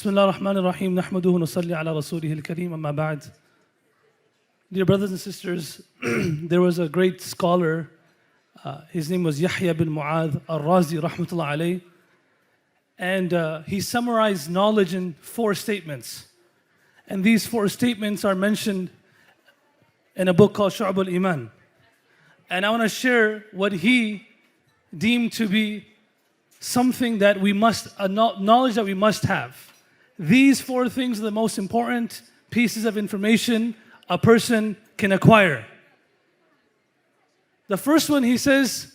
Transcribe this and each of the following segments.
Bismillah ar-Rahman ar-Rahim. Nahmaduhu nusalli ala rasulih al-Kareem. Amma ba'd. Dear brothers and sisters, there was a great scholar. His name was Yahya bin Mu'adh al-Razi, rahmatullah alayh. And he summarized knowledge in 4 statements. And these 4 statements are mentioned in a book called Shu'ab al-Iman. And I want to share what he deemed to be something that we must, knowledge that we must have. These 4 things are the most important pieces of information a person can acquire. The first one, he says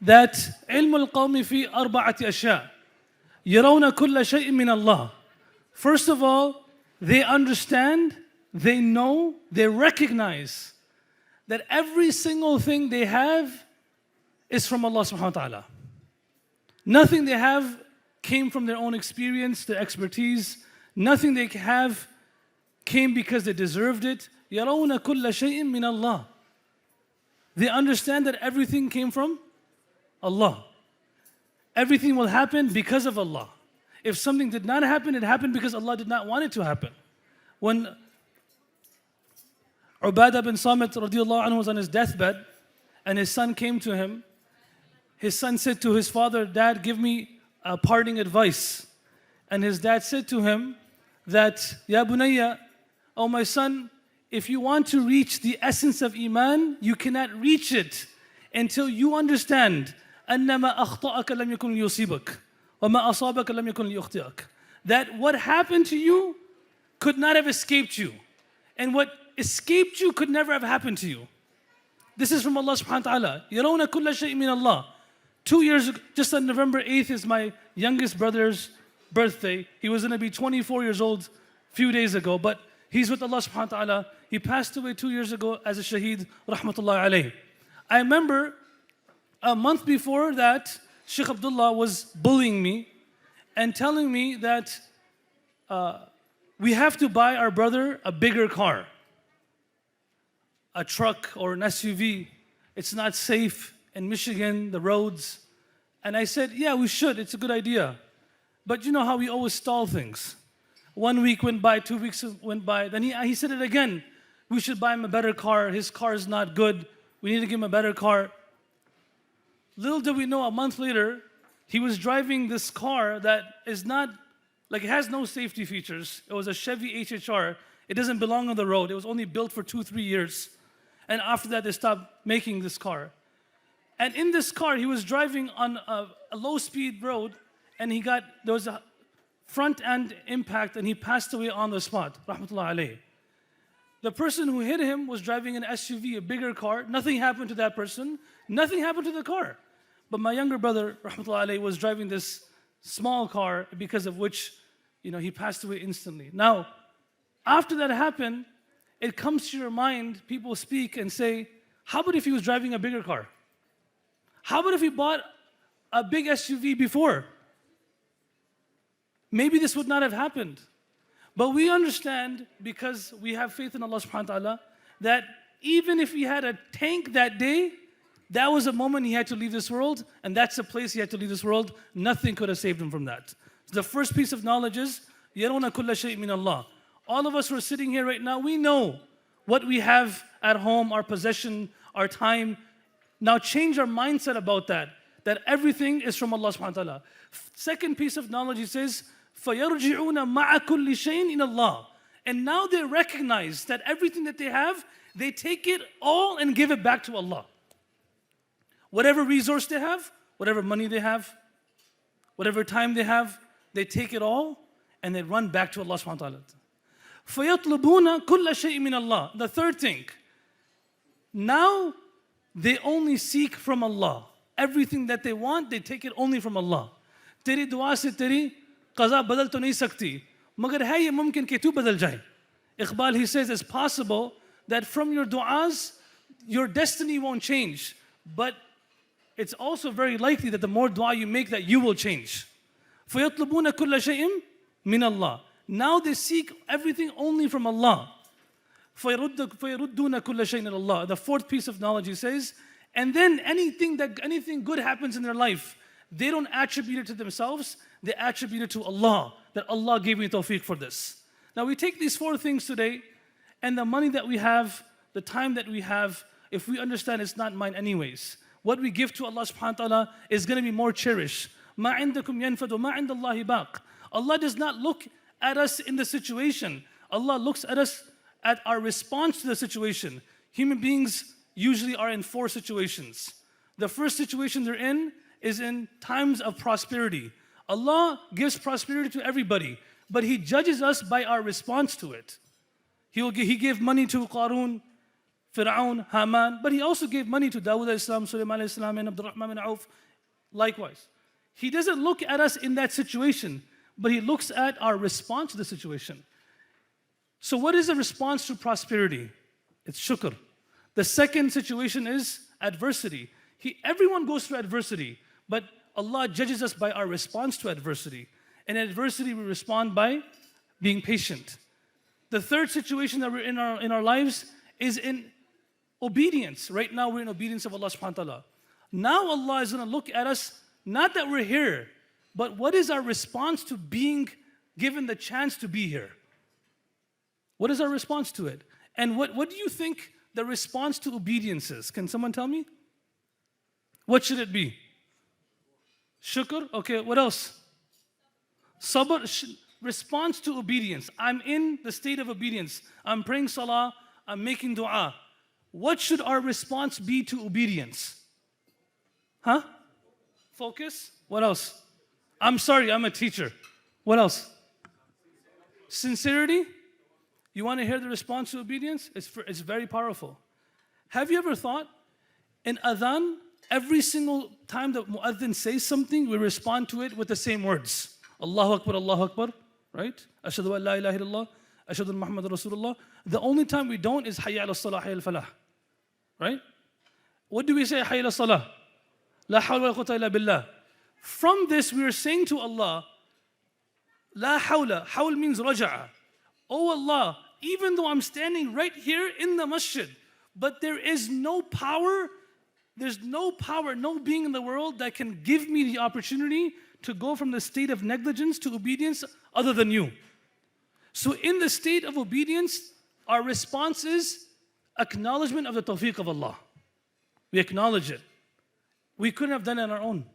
that علم القوم في 4 أشياء يرون كل شيء من الله. First of all, they understand, they know, they recognize that every single thing they have is from Allah subhanahu wa ta'ala. Nothing they have came from their own experience, their expertise. Nothing they have came because they deserved it. يَرَوْنَ كُلَّ شَيْءٍ مِّنَ اللَّهِ. They understand that everything came from Allah. Everything will happen because of Allah. If something did not happen, it happened because Allah did not want it to happen. When Ubadah bin Samit radiallahu anhu was on his deathbed and his son came to him, his son said to his father, "Dad, give me a parting advice." And his dad said to him that, "Ya bunayya, oh my son, if you want to reach the essence of Iman, you cannot reach it until you understand أَنَّمَا أَخْطَأَكَ لَمْ يَكُنْ لِيُصِيبَكَ وَمَا أَصَابَكَ لَمْ يَكُنْ لِيُخْطِئَكَ." That what happened to you could not have escaped you. And what escaped you could never have happened to you. This is from Allah subhanahu wa ta'ala. يَرَوْنَ كُلَّ شَيْءٍ مِّنَ اللَّهِ. 2 years ago, just on November 8th is my youngest brother's birthday. He was going to be 24 years old a few days ago, but he's with Allah subhanahu wa ta'ala. He passed away 2 years ago as a shaheed, rahmatullah alayh. I remember a month before that, Sheikh Abdullah was bullying me and telling me that we have to buy our brother a bigger car, a truck or an SUV. It's not safe in Michigan, the roads. And I said, yeah, we should, it's a good idea. But you know how we always stall things. 1 week went by, 2 weeks went by, then he said it again. We should buy him a better car, his car is not good, we need to give him a better car. Little did we know, a month later, he was driving this car that is not, like it has no safety features. It was a Chevy HHR. It doesn't belong on the road. It was only built for 2-3 years. And after that, they stopped making this car. And in this car, he was driving on a low-speed road, and there was a front-end impact, and he passed away on the spot, rahmatullah alayh. The person who hit him was driving an SUV, a bigger car. Nothing happened to that person. Nothing happened to the car. But my younger brother, rahmatullah alayh, was driving this small car, because of which, he passed away instantly. Now, after that happened, it comes to your mind, people speak and say, how about if he was driving a bigger car? How about if he bought a big SUV before? Maybe this would not have happened. But we understand, because we have faith in Allah subhanahu wa ta'ala, that even if he had a tank that day, that was a moment he had to leave this world, and that's the place he had to leave this world. Nothing could have saved him from that. So the first piece of knowledge is, يَرَوْنَ كُلَّ شَيْءٍ مِّنَ اللَّهِ. All of us who are sitting here right now, we know what we have at home, our possession, our time. Now change our mindset about that everything is from Allah subhanahu wa ta'ala. Second piece of knowledge, he says, فَيَرْجِعُونَ مَعَ كُلِّ شَيْءٍ إِلَى اللَّهِ. And now they recognize that everything that they have, they take it all and give it back to Allah. Whatever resource they have, whatever money they have, whatever time they have, they take it all and they run back to Allah subhanahu wa ta'ala. فَيَطْلُبُونَ كُلَّ شَيْءٍ مِّنَ اللَّهِ. The third thing, now they only seek from Allah. Everything that they want, they take it only from Allah. तेरी दुआ से तेरी क़ज़ा बदल तो नहीं सकती, मगर है ये मुमकिन कि तू बदल जाए. Iqbal, he says, it's possible that from your du'as, your destiny won't change. But it's also very likely that the more dua you make, that you will change. فَيَطْلُبُونَ كُلَّ شَيْءٍ مِّنَ اللَّهِ. Now they seek everything only from Allah. فَيَرُدُّونَ كُلَّ شَيْءٍ إِلَى اللَّهِ. The fourth piece of knowledge, he says, and then anything good happens in their life, they don't attribute it to themselves, they attribute it to Allah. that Allah gave me tawfiq for this. Now we take these 4 things today, and the money that we have, the time that we have, if we understand it's not mine anyways, what we give to Allah subhanahu wa ta'ala is going to be more cherished. مَا عِنْدَكُمْ يَنْفَدُ وَمَا عِنْدَ اللَّهِ بَاقٍ. Allah does not look at us in the situation. Allah looks at us at our response to the situation. Human beings usually are in 4 situations. The first situation they're in is in times of prosperity. Allah gives prosperity to everybody, but He judges us by our response to it. He gave money to Qarun, Fir'aun, Haman, but He also gave money to Dawud alayhi salam, Sulaiman alayhi salam, and Abdul Rahman bin Auf. Likewise, He doesn't look at us in that situation, but He looks at our response to the situation. So what is the response to prosperity? It's shukr. The second situation is adversity. Everyone goes through adversity, but Allah judges us by our response to adversity. In adversity, we respond by being patient. The third situation that we're in our lives is in obedience. Right now, we're in obedience of Allah subhanahu wa ta'ala. Now Allah is going to look at us, not that we're here, but what is our response to being given the chance to be here? What is our response to it? And what do you think the response to obedience is? Can someone tell me? What should it be? Shukr? Okay, what else? Sabr, response to obedience. I'm in the state of obedience. I'm praying salah, I'm making dua. What should our response be to obedience? Huh? Focus? What else? I'm sorry, I'm a teacher. What else? Sincerity? You want to hear the response to obedience? It's very powerful. Have you ever thought, in adhan, every single time that mu'adhin says something, we respond to it with the same words. Allahu Akbar, right? Ashhadu an la ilaha illallah, ashhadu anna Muhammadan Rasulullah. The only time we don't is hayya ala salah, hayya al falah. Right? What do we say? Hayya ala salah. La hawla wa la quwwata illa billah. From this, we are saying to Allah, La hawla. Hawl means raja'a. Oh Allah, even though I'm standing right here in the masjid, but there is no power, no being in the world that can give me the opportunity to go from the state of negligence to obedience other than you. So in the state of obedience, our response is acknowledgement of the tawfiq of Allah. We acknowledge it. We couldn't have done it on our own.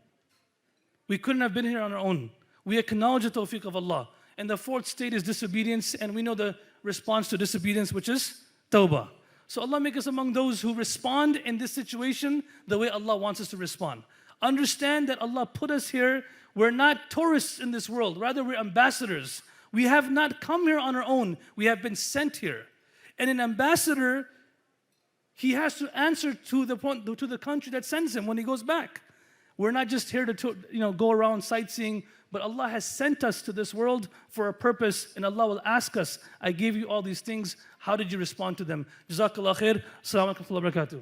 We couldn't have been here on our own. We acknowledge the tawfiq of Allah. And the fourth state is disobedience, and we know the response to disobedience, which is tawbah. So Allah make us among those who respond in this situation the way Allah wants us to respond. Understand that Allah put us here. We're not tourists in this world. Rather, we're ambassadors. We have not come here on our own. We have been sent here. And an ambassador, he has to answer to the country that sends him when he goes back. We're not just here to go around sightseeing, but Allah has sent us to this world for a purpose, and Allah will ask us, I gave you all these things, how did you respond to them? Jazakallah khair. Assalamu alaikum wa rahmatullahi wa barakatuh.